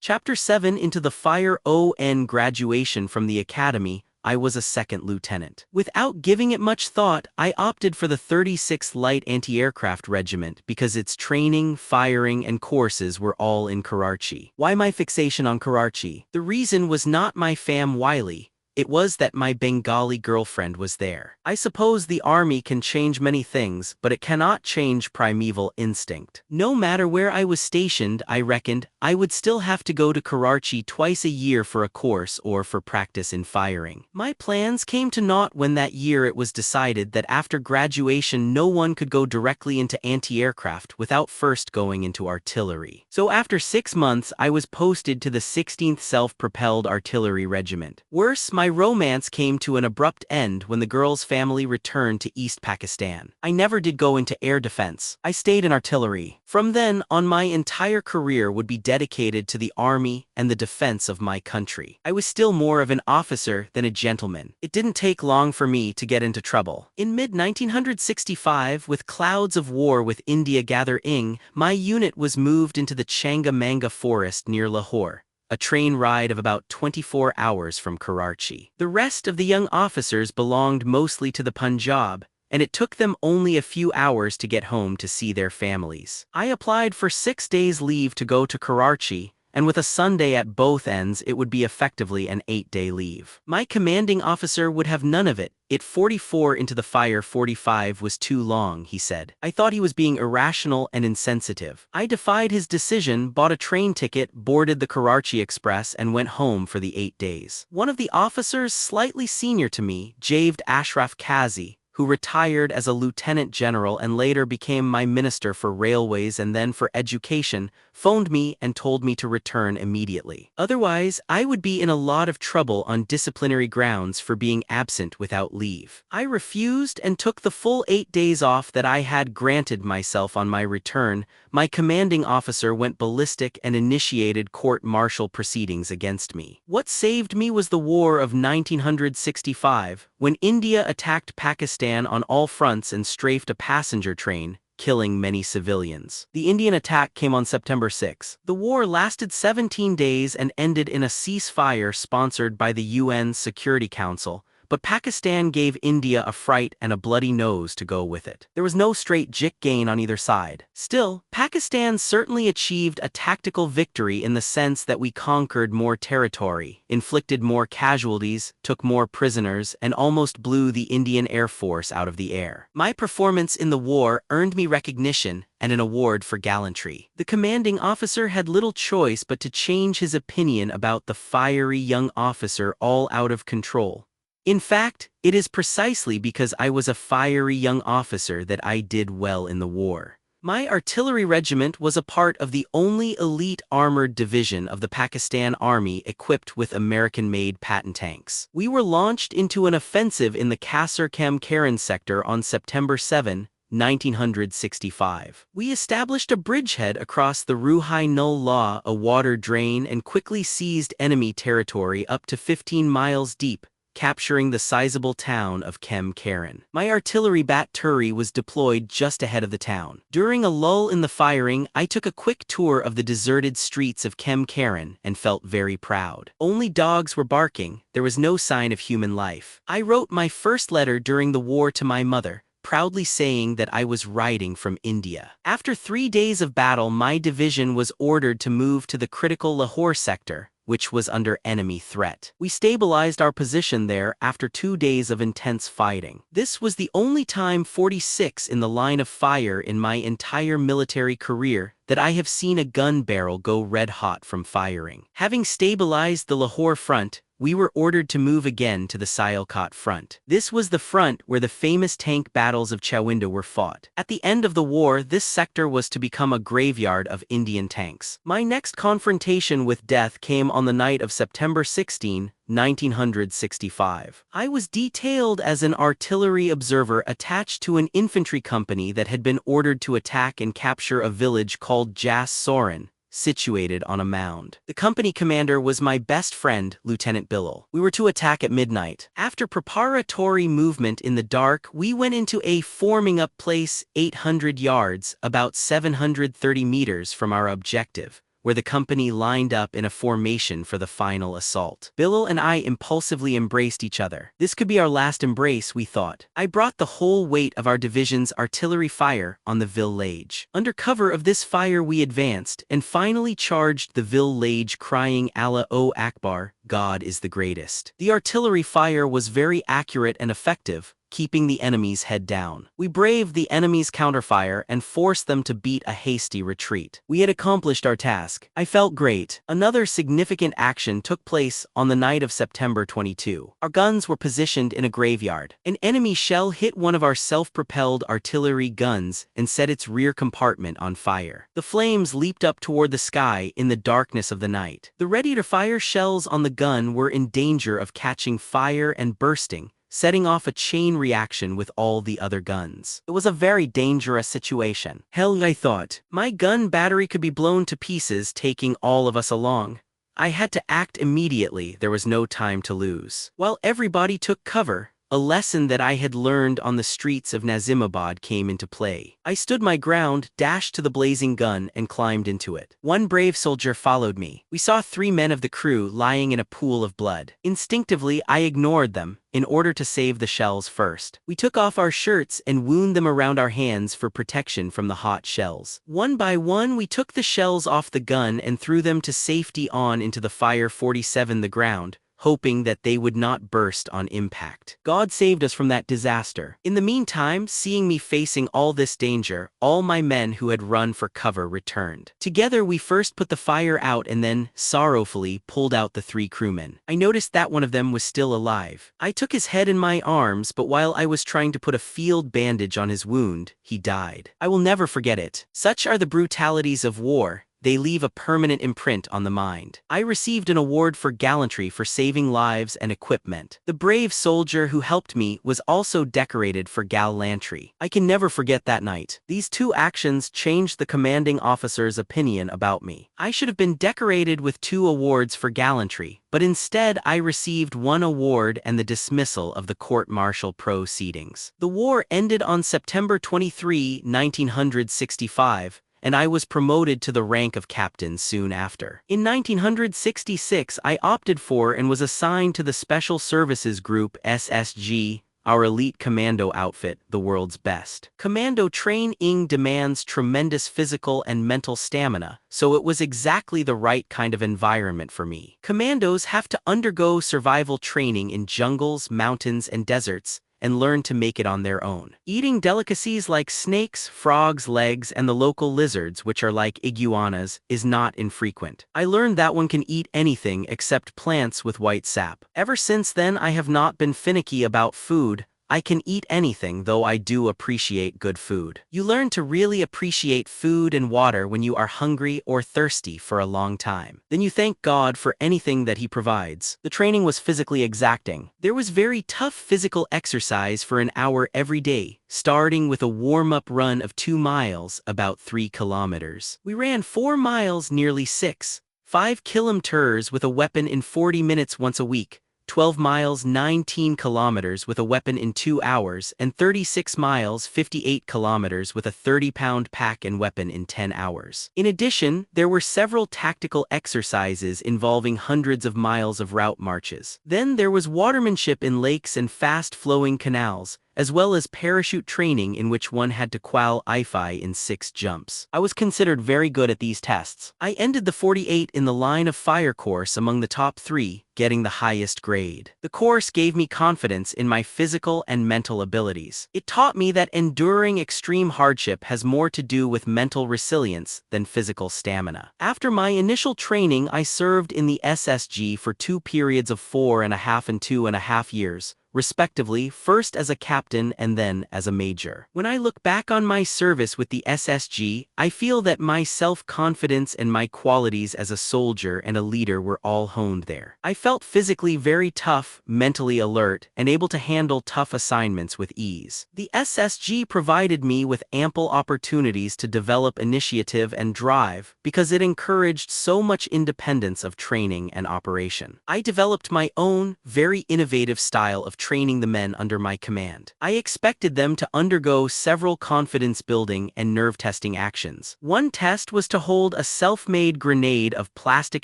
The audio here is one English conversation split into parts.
Chapter 7 Into the Fire. On graduation from the academy, I was a second lieutenant. Without giving it much thought, I opted for the 36th Light Anti-Aircraft Regiment because its training, firing, and courses were all in Karachi. Why my fixation on Karachi? The reason was not my fam Wiley. It was that my Bengali girlfriend was there. I suppose the army can change many things, but it cannot change primeval instinct. No matter where I was stationed, I reckoned, I would still have to go to Karachi twice a year for a course or for practice in firing. My plans came to naught when that year it was decided that after graduation no one could go directly into anti-aircraft without first going into artillery. So after 6 months I was posted to the 16th Self-Propelled Artillery Regiment. Worse, my romance came to an abrupt end when the girl's family returned to East Pakistan. I never did go into air defense. I stayed in artillery. From then on, my entire career would be dedicated to the army and the defense of my country. I was still more of an officer than a gentleman. It didn't take long for me to get into trouble. In mid-1965, with clouds of war with India gathering, my unit was moved into the Changa Manga forest near Lahore, a train ride of about 24 hours from Karachi. The rest of the young officers belonged mostly to the Punjab, and it took them only a few hours to get home to see their families. I applied for 6 days leave to go to Karachi, and with a Sunday at both ends it would be effectively an 8-day leave. My commanding officer would have none of it. 44 into the fire 45 was too long, he said. I thought he was being irrational and insensitive. I defied his decision, bought a train ticket, boarded the Karachi Express, and went home for the 8 days. One of the officers slightly senior to me, Javed Ashraf Kazi, who retired as a lieutenant general and later became my minister for railways and then for education, phoned me and told me to return immediately. Otherwise, I would be in a lot of trouble on disciplinary grounds for being absent without leave. I refused and took the full 8 days off that I had granted myself. On my return, my commanding officer went ballistic and initiated court-martial proceedings against me. What saved me was the war of 1965, when India attacked Pakistan on all fronts and strafed a passenger train, killing many civilians. The Indian attack came on September 6. The war lasted 17 days and ended in a ceasefire sponsored by the UN Security Council, but Pakistan gave India a fright and a bloody nose to go with it. There was no straight gain on either side. Still, Pakistan certainly achieved a tactical victory in the sense that we conquered more territory, inflicted more casualties, took more prisoners, and almost blew the Indian Air Force out of the air. My performance in the war earned me recognition and an award for gallantry. The commanding officer had little choice but to change his opinion about the fiery young officer all out of control. In fact, it is precisely because I was a fiery young officer that I did well in the war. My artillery regiment was a part of the only elite armored division of the Pakistan Army equipped with American-made Patton tanks. We were launched into an offensive in the Kasser-Kem Karen sector on September 7, 1965. We established a bridgehead across the Ruhai Nul La, a water drain, and quickly seized enemy territory up to 15 miles deep, capturing the sizable town of Kem Karen. My artillery battery was deployed just ahead of the town. During a lull in the firing, I took a quick tour of the deserted streets of Kem Karen and felt very proud. Only dogs were barking. There was no sign of human life. I wrote my first letter during the war to my mother, proudly saying that I was writing from India. After 3 days of battle, my division was ordered to move to the critical Lahore sector, which was under enemy threat. We stabilized our position there after 2 days of intense fighting. This was the only time 46 in the line of fire in my entire military career that I have seen a gun barrel go red hot from firing. Having stabilized the Lahore front, we were ordered to move again to the Sialkot front. This was the front where the famous tank battles of Chawinda were fought. At the end of the war, this sector was to become a graveyard of Indian tanks. My next confrontation with death came on the night of September 16, 1965. I was detailed as an artillery observer attached to an infantry company that had been ordered to attack and capture a village called Jas Soren, situated on a mound. The company commander was my best friend, Lieutenant Billal. We were to attack at midnight. After preparatory movement in the dark, we went into a forming up place 800 yards, about 730 meters from our objective, where the company lined up in a formation for the final assault. Bilal and I impulsively embraced each other. This could be our last embrace, we thought. I brought the whole weight of our division's artillery fire on the village. Under cover of this fire we advanced, and finally charged the village, crying Allahu Akbar, God is the greatest. The artillery fire was very accurate and effective, keeping the enemy's head down. We braved the enemy's counterfire and forced them to beat a hasty retreat. We had accomplished our task. I felt great. Another significant action took place on the night of September 22. Our guns were positioned in a graveyard. An enemy shell hit one of our self-propelled artillery guns and set its rear compartment on fire. The flames leaped up toward the sky in the darkness of the night. The ready-to-fire shells on the gun were in danger of catching fire and bursting, setting off a chain reaction with all the other guns. It was a very dangerous situation. Hell, I thought. My gun battery could be blown to pieces, taking all of us along. I had to act immediately. There was no time to lose. While everybody took cover, a lesson that I had learned on the streets of Nazimabad came into play. I stood my ground, dashed to the blazing gun, and climbed into it. One brave soldier followed me. We saw 3 men of the crew lying in a pool of blood. Instinctively, I ignored them, in order to save the shells first. We took off our shirts and wound them around our hands for protection from the hot shells. One by one, we took the shells off the gun and threw them to safety on into the fire 47 the ground, hoping that they would not burst on impact. God saved us from that disaster. In the meantime, seeing me facing all this danger, all my men who had run for cover returned. Together we first put the fire out and then, sorrowfully, pulled out the 3 crewmen. I noticed that one of them was still alive. I took his head in my arms, but while I was trying to put a field bandage on his wound, he died. I will never forget it. Such are the brutalities of war. They leave a permanent imprint on the mind. I received an award for gallantry for saving lives and equipment. The brave soldier who helped me was also decorated for gallantry. I can never forget that night. These 2 actions changed the commanding officer's opinion about me. I should have been decorated with 2 awards for gallantry, but instead I received 1 award and the dismissal of the court-martial proceedings. The war ended on September 23, 1965, and I was promoted to the rank of captain soon after. In 1966, I opted for and was assigned to the Special Services Group SSG, our elite commando outfit, the world's best. Commando training demands tremendous physical and mental stamina, so it was exactly the right kind of environment for me. Commandos have to undergo survival training in jungles, mountains, and deserts, and learn to make it on their own. Eating delicacies like snakes, frogs' legs, and the local lizards, which are like iguanas, is not infrequent. I learned that one can eat anything except plants with white sap. Ever since then, I have not been finicky about food. I can eat anything, though I do appreciate good food. You learn to really appreciate food and water when you are hungry or thirsty for a long time. Then you thank God for anything that He provides. The training was physically exacting. There was very tough physical exercise for an hour every day, starting with a warm-up run of 2 miles, about 3 kilometers. We ran 4 miles, nearly 5 kilometers with a weapon in 40 minutes once a week, 12 miles 19 kilometers with a weapon in 2 hours, and 36 miles 58 kilometers with a 30-pound pack and weapon in 10 hours. In addition, there were several tactical exercises involving hundreds of miles of route marches. Then there was watermanship in lakes and fast-flowing canals, as well as parachute training in which one had to qualify in 6 jumps. I was considered very good at these tests. I ended the 48 in the line of fire course among the top 3, getting the highest grade. The course gave me confidence in my physical and mental abilities. It taught me that enduring extreme hardship has more to do with mental resilience than physical stamina. After my initial training, I served in the SSG for 2 periods of 4.5 and 2.5 years, respectively, first as a captain and then as a major. When I look back on my service with the SSG, I feel that my self-confidence and my qualities as a soldier and a leader were all honed there. I felt physically very tough, mentally alert, and able to handle tough assignments with ease. The SSG provided me with ample opportunities to develop initiative and drive because it encouraged so much independence of training and operation. I developed my own, very innovative style of training the men under my command. I expected them to undergo several confidence-building and nerve-testing actions. One test was to hold a self-made grenade of plastic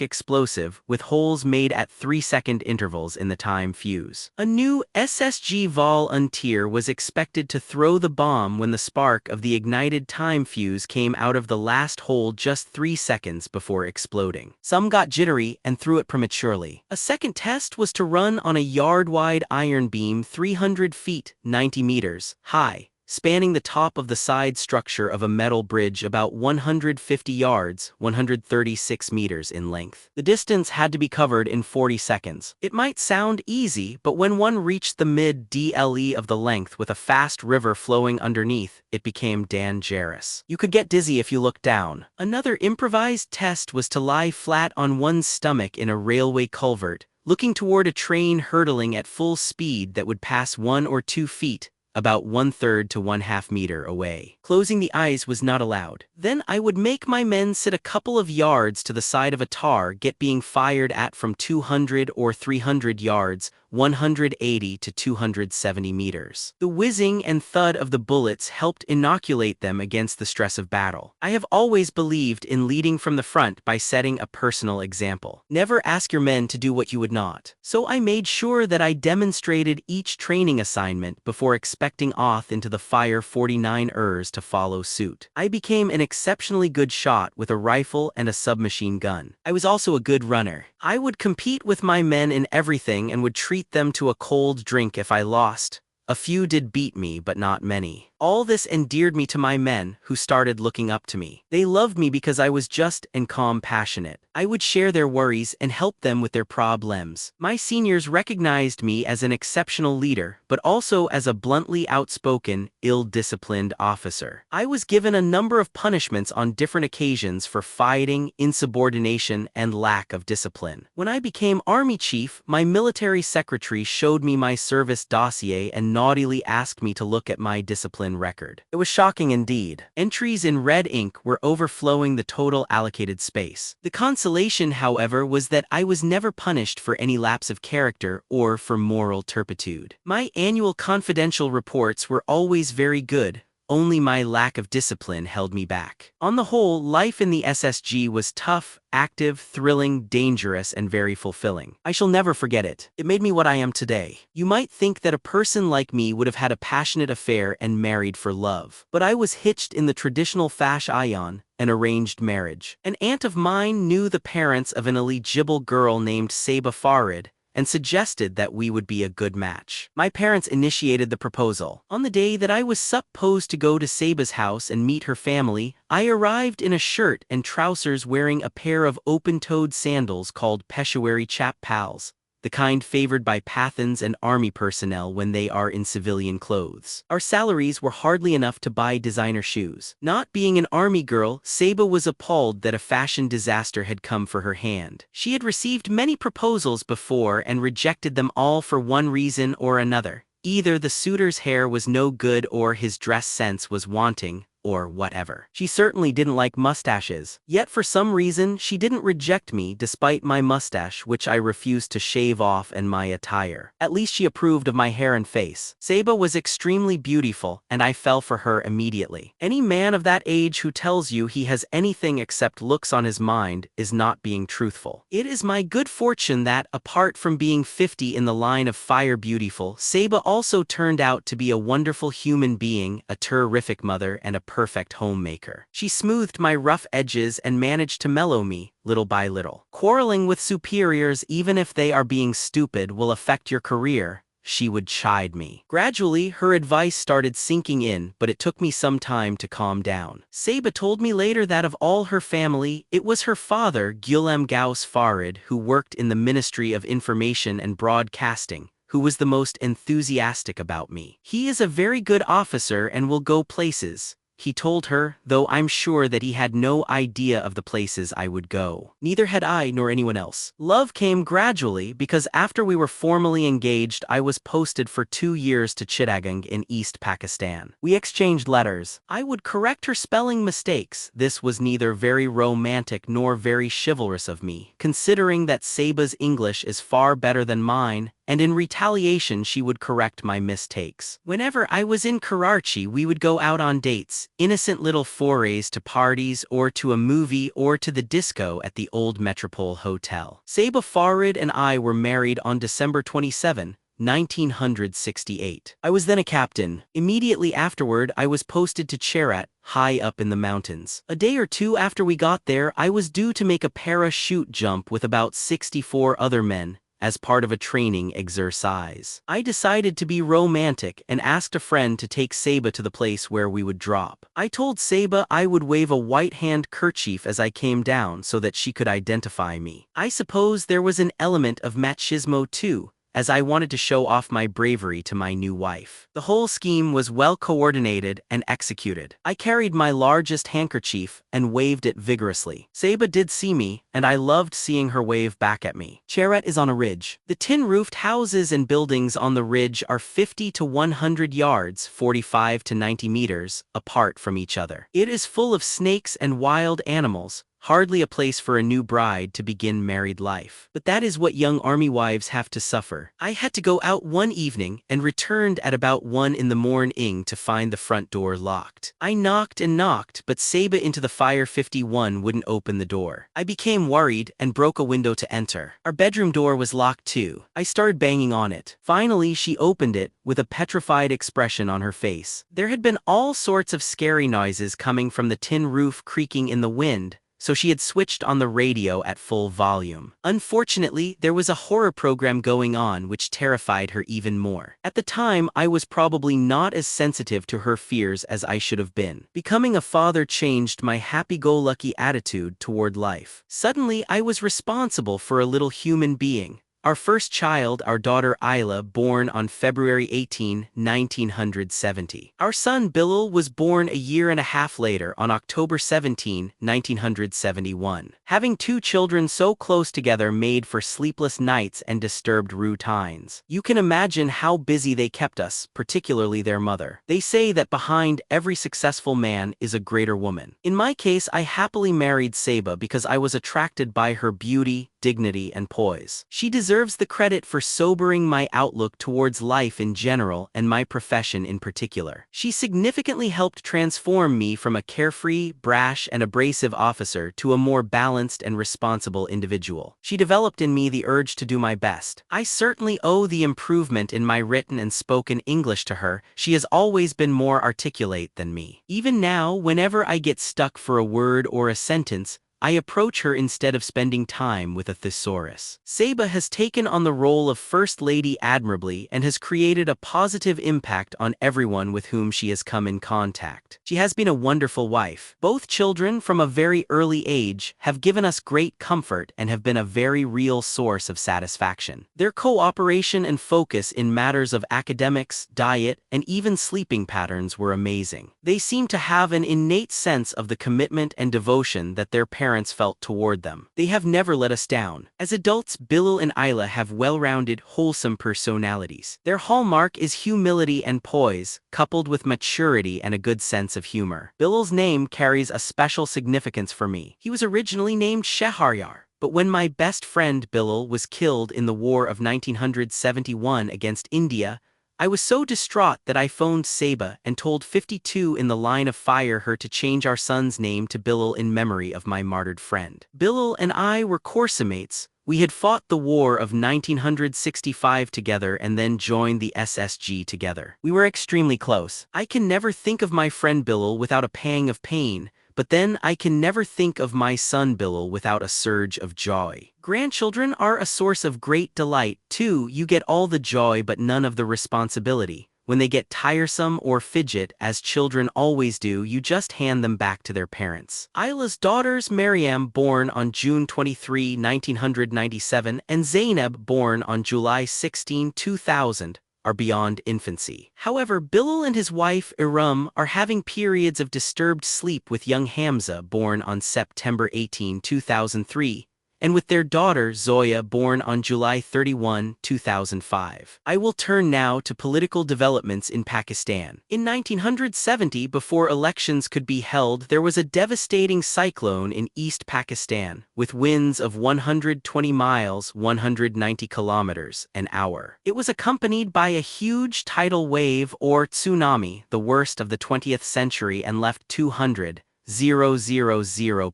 explosive with holes made at 3-second intervals in the time fuse. A new SSG volunteer was expected to throw the bomb when the spark of the ignited time fuse came out of the last hole just 3 seconds before exploding. Some got jittery and threw it prematurely. A second test was to run on a yard-wide iron beam 300 feet, 90 meters, high, spanning the top of the side structure of a metal bridge about 150 yards, 136 meters in length. The distance had to be covered in 40 seconds. It might sound easy, but when one reached the mid-DLE of the length with a fast river flowing underneath, it became dangerous. You could get dizzy if you looked down. Another improvised test was to lie flat on one's stomach in a railway culvert, looking toward a train hurtling at full speed that would pass 1 or 2 feet, about 1/3 to 1/2 meter away. Closing the eyes was not allowed. Then I would make my men sit a couple of yards to the side of a target being fired at from 200 or 300 yards, 180 to 270 meters. The whizzing and thud of the bullets helped inoculate them against the stress of battle. I have always believed in leading from the front by setting a personal example. Never ask your men to do what you would not. So I made sure that I demonstrated each training assignment before expecting off into the fire 49ers to follow suit. I became an exceptionally good shot with a rifle and a submachine gun. I was also a good runner. I would compete with my men in everything and would treat them to a cold drink if I lost. A few did beat me, but not many. All this endeared me to my men, who started looking up to me. They loved me because I was just and compassionate. I would share their worries and help them with their problems. My seniors recognized me as an exceptional leader, but also as a bluntly outspoken, ill-disciplined officer. I was given a number of punishments on different occasions for fighting, insubordination, and lack of discipline. When I became Army Chief, my military secretary showed me my service dossier and naughtily asked me to look at my discipline record. It was shocking indeed. Entries in red ink were overflowing the total allocated space. The consolation, however, was that I was never punished for any lapse of character or for moral turpitude. My annual confidential reports were always very good. Only my lack of discipline held me back. On the whole, life in the SSG was tough, active, thrilling, dangerous, and very fulfilling. I shall never forget it. It made me what I am today. You might think that a person like me would have had a passionate affair and married for love. But I was hitched in the traditional fashion, an arranged marriage. An aunt of mine knew the parents of an eligible girl named Saba Farid, and suggested that we would be a good match. My parents initiated the proposal. On the day that I was supposed to go to Saba's house and meet her family, I arrived in a shirt and trousers wearing a pair of open-toed sandals called Peshawari chappals, the kind favored by Pathans and army personnel when they are in civilian clothes. Our salaries were hardly enough to buy designer shoes. Not being an army girl, Saba was appalled that a fashion disaster had come for her hand. She had received many proposals before and rejected them all for one reason or another. Either the suitor's hair was no good or his dress sense was wanting, or whatever. She certainly didn't like mustaches. Yet for some reason, she didn't reject me despite my mustache, which I refused to shave off, and my attire. At least she approved of my hair and face. Saba was extremely beautiful, and I fell for her immediately. Any man of that age who tells you he has anything except looks on his mind is not being truthful. It is my good fortune that, apart from being 50 in the line of fire beautiful, Saba also turned out to be a wonderful human being, a terrific mother, and a perfect homemaker. She smoothed my rough edges and managed to mellow me, little by little. Quarreling with superiors, even if they are being stupid, will affect your career, she would chide me. Gradually, her advice started sinking in, but it took me some time to calm down. Saba told me later that of all her family, it was her father, Gulem Gauss Farid, who worked in the Ministry of Information and Broadcasting, who was the most enthusiastic about me. He is a very good officer and will go places, he told her, though I'm sure that he had no idea of the places I would go. Neither had I nor anyone else. Love came gradually because after we were formally engaged, I was posted for 2 years to Chittagong in East Pakistan. We exchanged letters. I would correct her spelling mistakes. This was neither very romantic nor very chivalrous of me, considering that Saba's English is far better than mine, and in retaliation she would correct my mistakes. Whenever I was in Karachi, we would go out on dates, innocent little forays to parties or to a movie or to the disco at the old Metropole Hotel. Saba Farid and I were married on December 27, 1968. I was then a captain. Immediately afterward, I was posted to Cherat, high up in the mountains. A day or two after we got there, I was due to make a parachute jump with about 64 other men, as part of a training exercise. I decided to be romantic and asked a friend to take Saba to the place where we would drop. I told Saba I would wave a white hand kerchief as I came down so that she could identify me. I suppose there was an element of machismo too, as I wanted to show off my bravery to my new wife. The whole scheme was well coordinated and executed. I carried my largest handkerchief and waved it vigorously. Saba did see me, and I loved seeing her wave back at me. Cherat is on a ridge. The tin-roofed houses and buildings on the ridge are 50 to 100 yards, 45 to 90 meters, apart from each other. It is full of snakes and wild animals, hardly a place for a new bride to begin married life. But that is what young army wives have to suffer. I had to go out one evening and returned at about 1 in the morning to find the front door locked. I knocked and knocked, but Saba into the Fire 51 wouldn't open the door. I became worried and broke a window to enter. Our bedroom door was locked too. I started banging on it. Finally, she opened it with a petrified expression on her face. There had been all sorts of scary noises coming from the tin roof creaking in the wind, so she had switched on the radio at full volume. Unfortunately, there was a horror program going on which terrified her even more. At the time, I was probably not as sensitive to her fears as I should have been. Becoming a father changed my happy-go-lucky attitude toward life. Suddenly, I was responsible for a little human being. Our first child, our daughter Isla, born on February 18, 1970. Our son Bilal was born a year and a half later on October 17, 1971. Having two children so close together made for sleepless nights and disturbed routines. You can imagine how busy they kept us, particularly their mother. They say that behind every successful man is a greater woman. In my case, I happily married Saba because I was attracted by her beauty, dignity, and poise. She deserves the credit for sobering my outlook towards life in general and my profession in particular. She significantly helped transform me from a carefree, brash, and abrasive officer to a more balanced and responsible individual. She developed in me the urge to do my best. I certainly owe the improvement in my written and spoken English to her. She has always been more articulate than me. Even now, whenever I get stuck for a word or a sentence, I approach her instead of spending time with a thesaurus. Saba has taken on the role of First Lady admirably and has created a positive impact on everyone with whom she has come in contact. She has been a wonderful wife. Both children, from a very early age, have given us great comfort and have been a very real source of satisfaction. Their cooperation and focus in matters of academics, diet, and even sleeping patterns were amazing. They seem to have an innate sense of the commitment and devotion that their parents felt toward them. They have never let us down. As adults, Bilal and Isla have well-rounded, wholesome personalities. Their hallmark is humility and poise, coupled with maturity and a good sense of humor. Bilal's name carries a special significance for me. He was originally named Shahryar, but when my best friend Bilal was killed in the War of 1971 against India, I was so distraught that I phoned Saba and told 52 in the line of fire her to change our son's name to Bilal in memory of my martyred friend. Bilal and I were coursemates. We had fought the war of 1965 together and then joined the SSG together. We were extremely close. I can never think of my friend Bilal without a pang of pain, but then I can never think of my son Bilal without a surge of joy. Grandchildren are a source of great delight, too. You get all the joy but none of the responsibility. When they get tiresome or fidget, as children always do, you just hand them back to their parents. Isla's daughters, Maryam, born on June 23, 1997, and Zainab, born on July 16, 2000, are beyond infancy. However, Bilal and his wife, Iram, are having periods of disturbed sleep with young Hamza, born on September 18, 2003, and with their daughter Zoya, born on July 31, 2005. I will turn now to political developments in Pakistan. In 1970, before elections could be held, there was a devastating cyclone in East Pakistan, with winds of 120 miles (190 kilometers) an hour. It was accompanied by a huge tidal wave or tsunami, the worst of the 20th century, and left 200,000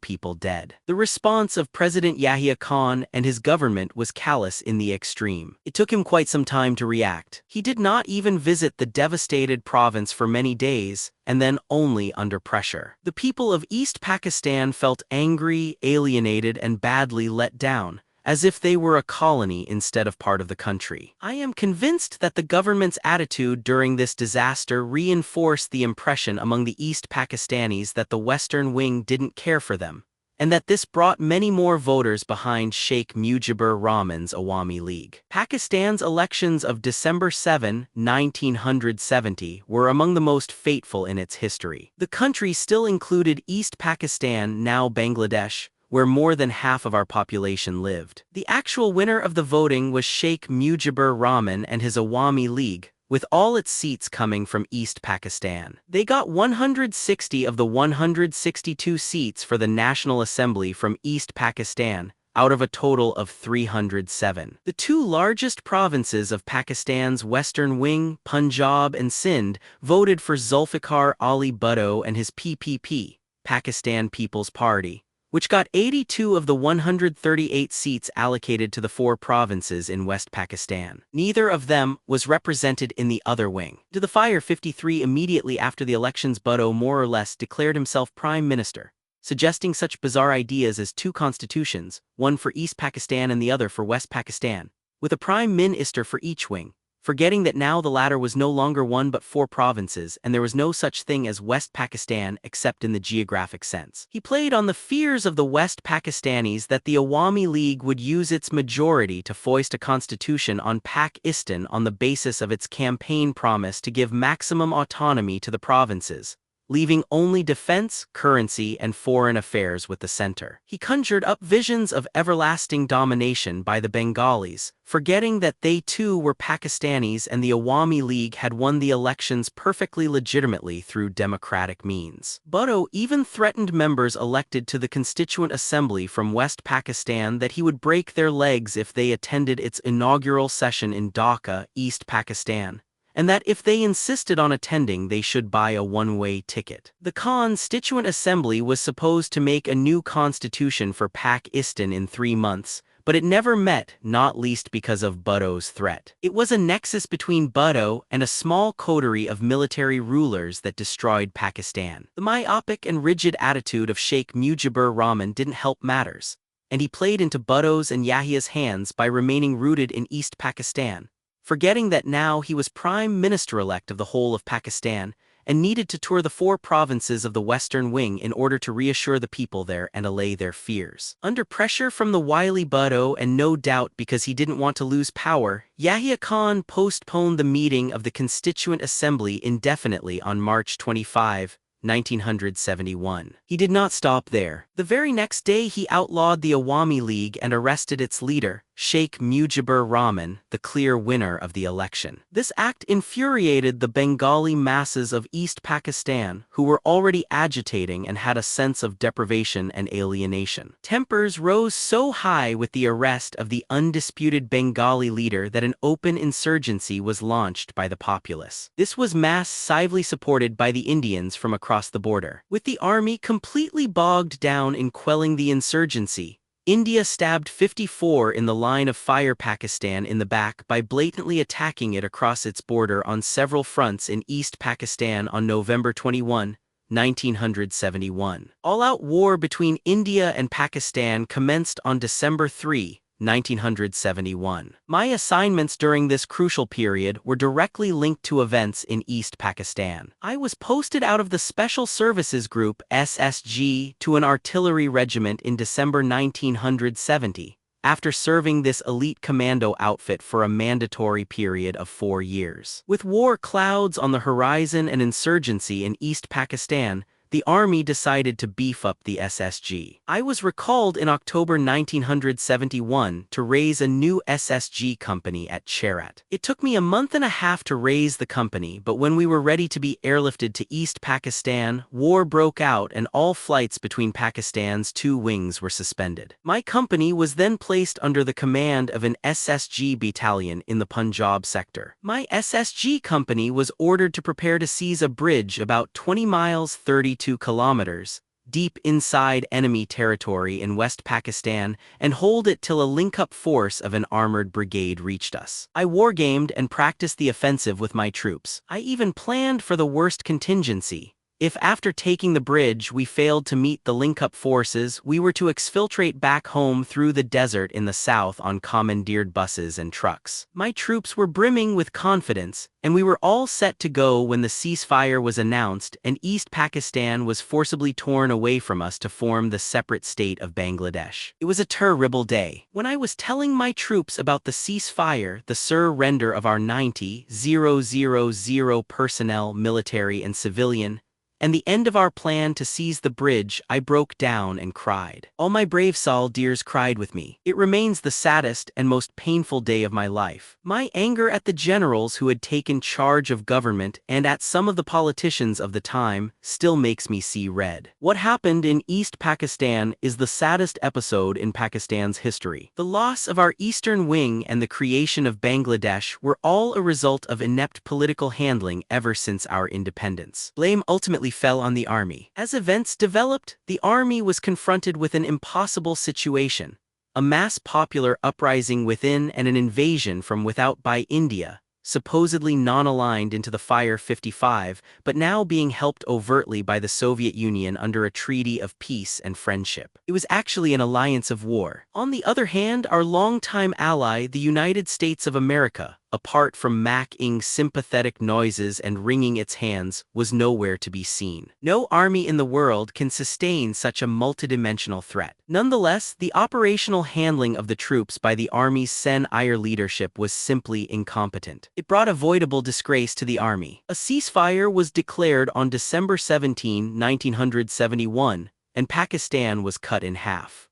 people dead. The response of President Yahya Khan and his government was callous in the extreme. It took him quite some time to react. He did not even visit the devastated province for many days, and then only under pressure. The people of East Pakistan felt angry, alienated, and badly let down, as if they were a colony instead of part of the country. I am convinced that the government's attitude during this disaster reinforced the impression among the East Pakistanis that the Western wing didn't care for them, and that this brought many more voters behind Sheikh Mujibur Rahman's Awami League. Pakistan's elections of December 7, 1970 were among the most fateful in its history. The country still included East Pakistan, now Bangladesh, where more than half of our population lived. The actual winner of the voting was Sheikh Mujibur Rahman and his Awami League, with all its seats coming from East Pakistan. They got 160 of the 162 seats for the National Assembly from East Pakistan, out of a total of 307. The two largest provinces of Pakistan's western wing, Punjab and Sindh, voted for Zulfikar Ali Bhutto and his PPP, Pakistan People's Party, which got 82 of the 138 seats allocated to the four provinces in West Pakistan. Neither of them was represented in the other wing. To the Fire 53 immediately after the elections, Bhutto more or less declared himself prime minister, suggesting such bizarre ideas as two constitutions, one for East Pakistan and the other for West Pakistan, with a prime minister for each wing, forgetting that now the latter was no longer one but four provinces, and there was no such thing as West Pakistan except in the geographic sense. He played on the fears of the West Pakistanis that the Awami League would use its majority to foist a constitution on Pakistan on the basis of its campaign promise to give maximum autonomy to the provinces, leaving only defense, currency, and foreign affairs with the center. He conjured up visions of everlasting domination by the Bengalis, forgetting that they too were Pakistanis and the Awami League had won the elections perfectly legitimately through democratic means. Bhutto even threatened members elected to the Constituent Assembly from West Pakistan that he would break their legs if they attended its inaugural session in Dhaka, East Pakistan, and that if they insisted on attending they should buy a one-way ticket. The Constituent Assembly was supposed to make a new constitution for Pakistan in 3 months, but it never met, not least because of Bhutto's threat. It was a nexus between Bhutto and a small coterie of military rulers that destroyed Pakistan. The myopic and rigid attitude of Sheikh Mujibur Rahman didn't help matters, and he played into Bhutto's and Yahya's hands by remaining rooted in East Pakistan, forgetting that now he was Prime Minister-elect of the whole of Pakistan and needed to tour the four provinces of the Western Wing in order to reassure the people there and allay their fears. Under pressure from the wily Bhutto, and no doubt because he didn't want to lose power, Yahya Khan postponed the meeting of the Constituent Assembly indefinitely on March 25, 1971. He did not stop there. The very next day he outlawed the Awami League and arrested its leader, Sheikh Mujibur Rahman, the clear winner of the election. This act infuriated the Bengali masses of East Pakistan, who were already agitating and had a sense of deprivation and alienation. Tempers rose so high with the arrest of the undisputed Bengali leader that an open insurgency was launched by the populace. This was massively supported by the Indians from across the border. With the army completely bogged down in quelling the insurgency, India stabbed 54 in the line of fire Pakistan in the back by blatantly attacking it across its border on several fronts in East Pakistan on November 21, 1971. All-out war between India and Pakistan commenced on December 3, 1971. My assignments during this crucial period were directly linked to events in East Pakistan. I was posted out of the Special Services Group (SSG) to an artillery regiment in December 1970, after serving this elite commando outfit for a mandatory period of 4 years. With war clouds on the horizon and insurgency in East Pakistan, the army decided to beef up the SSG. I was recalled in October 1971 to raise a new SSG company at Cherat. It took me a month and a half to raise the company, but when we were ready to be airlifted to East Pakistan, war broke out and all flights between Pakistan's two wings were suspended. My company was then placed under the command of an SSG battalion in the Punjab sector. My SSG company was ordered to prepare to seize a bridge about 20 miles 32 kilometers deep inside enemy territory in West Pakistan and hold it till a link-up force of an armored brigade reached us. I wargamed and practiced the offensive with my troops. I even planned for the worst contingency. If after taking the bridge we failed to meet the link-up forces, we were to exfiltrate back home through the desert in the south on commandeered buses and trucks. My troops were brimming with confidence, and we were all set to go when the ceasefire was announced and East Pakistan was forcibly torn away from us to form the separate state of Bangladesh. It was a terrible day. When I was telling my troops about the ceasefire, the surrender of our 90,000 personnel, military and civilian, and the end of our plan to seize the bridge, I broke down and cried. All my brave soldiers cried with me. It remains the saddest and most painful day of my life. My anger at the generals who had taken charge of government and at some of the politicians of the time still makes me see red. What happened in East Pakistan is the saddest episode in Pakistan's history. The loss of our eastern wing and the creation of Bangladesh were all a result of inept political handling ever since our independence. Blame ultimately fell on the army. As events developed, the army was confronted with an impossible situation: a mass popular uprising within and an invasion from without by India, supposedly non-aligned into the Fire 55, but now being helped overtly by the Soviet Union under a treaty of peace and friendship. It was actually an alliance of war. On the other hand, our longtime ally, the United States of America, apart from making sympathetic noises and wringing its hands, was nowhere to be seen. No army in the world can sustain such a multidimensional threat. Nonetheless, the operational handling of the troops by the Army's Sen Iyer leadership was simply incompetent. It brought avoidable disgrace to the army. A ceasefire was declared on December 17, 1971, and Pakistan was cut in half.